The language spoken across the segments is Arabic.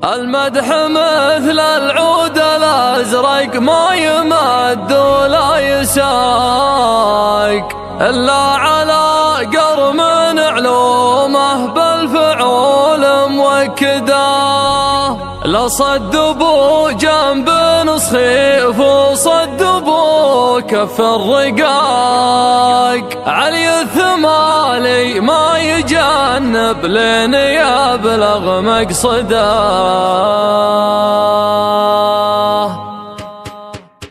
المدح مثل العود الأزرق ما يمد ولا يساق إلا على قرم علومه بالفعول موكده. لا صدبوا جنب نصخيف وصدبوا كف الرقاق، علي الثمالي ما يجنب لين يبلغ مقصده.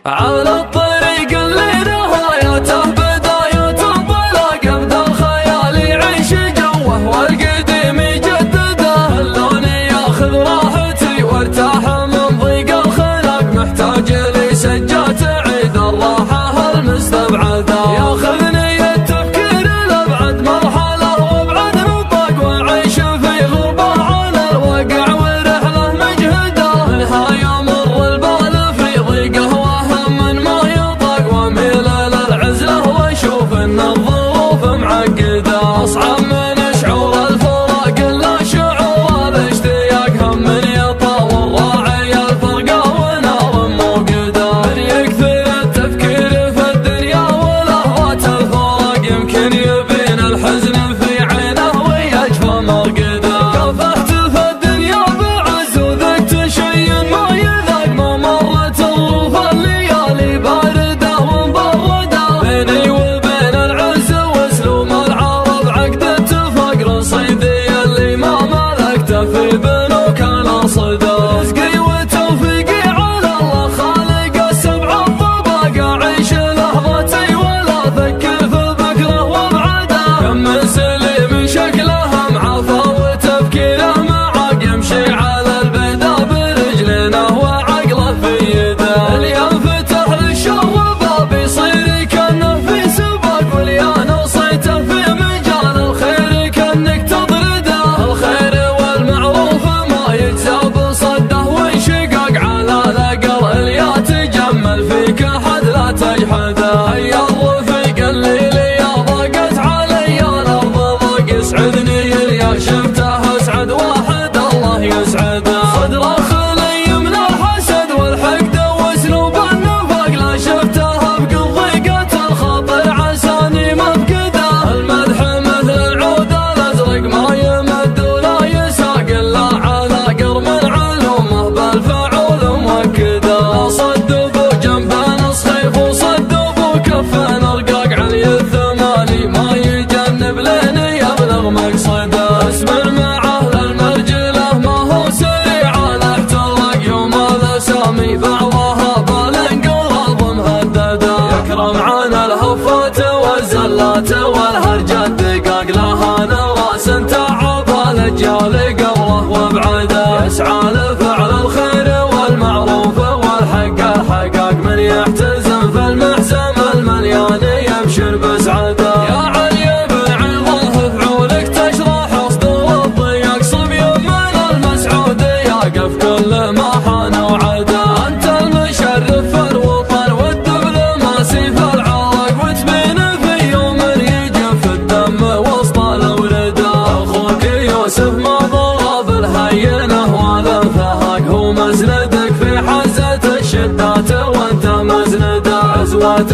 على الطريق اللي نهايته بداية انطلاق، ابدا الخيال يعيش جوه والقديم يجدده. خلوني ياخذ راحتي وارتاح من ضيق الخلق، محتاج لي سجات عيد الراحة المستبعدة. ياخذني التفكير لابعد مرحلة وابعد نطاق، واعيش في غربة على الواقع ورحلة مجهدة. نهاية مر البال في ضيقه وهم ما يطاق، واميل للعزلة واشوف ان الظروف معقدة. اصعب من شعور الفراق الا شعور الاشتياق، هم يطاول راعي الفرقة ونار موقدة. من يكثر التفكير في الدنيا ولهوات الفراق، يمكن يبين الحزن في عينه ويجفى مرقده. كافحت في الدنيا بعز وذقت شيء ما يذاق، ما مرت ظروف الليالي باردة ومبردة. بيني وبين العز واسلوب العرب عقد اتفاق، رصيدي اللي ما ملكته في بنوك الاصداق. رزقي وتوفيقي على الله خالق السبع الطبق، اعيش لحظتي ولا افكر في بكره وابعده. كم من سليم شكله معافى وتفكيره معاق، يمشي على البيضا برجلينه وعقله في يده. اليوم فتح للشر باب يصير كانه في سباق، واليان وصيته في مجال الخير كانك تطرده. الخير والمعروف ما يجزى بصده وانشقاق، على الاقل اليا تجمل فيك احد لا تجحده. هيا الرفيق الليلي يا ضاقت علي الارض ضاق، يسعدني اليا شفته اسعد واحد الله يسعده. صدره خلي من الحسد والحقد واسلوب النفاق، لا شفته افقد ضيقة الخاطر عساني مفقده. المدح مثل العود الازرق ما يمد ولا يساق، الا على قرم علومه بالفعول موكده. لا صدبوا جنب نصخيف وصدبوا كف رقاق، علي الثمالي ما يجنب لين يبلغ مقصده. اسمر مع اهل المرجله ما هو سريع الاحتراق، يوم الاسامي بعضها بالانقلاب مهدده. يكرم عن الهفات والزلات والهرجه الدقاق، لها نواس تعب الاجيال قبله وابعده. يسعى لفعل الخير والمعروف والحق الحقاق، من يحتزم في المحزم المليان يبشر بسعده. يا علي بن عظه فعولك تشرح صدور الضيق، صبي من المسعودية قف كل ما حان وعده. انت المشرف في الوطن والدبلوماسي في العراق، وتبين في يوم يجف الدم وسط الورده. اخوك يوسف ما ضرب الهينه ولا انفهاق، هو مسندك في حزة الشدات وانت مزنده. عزوات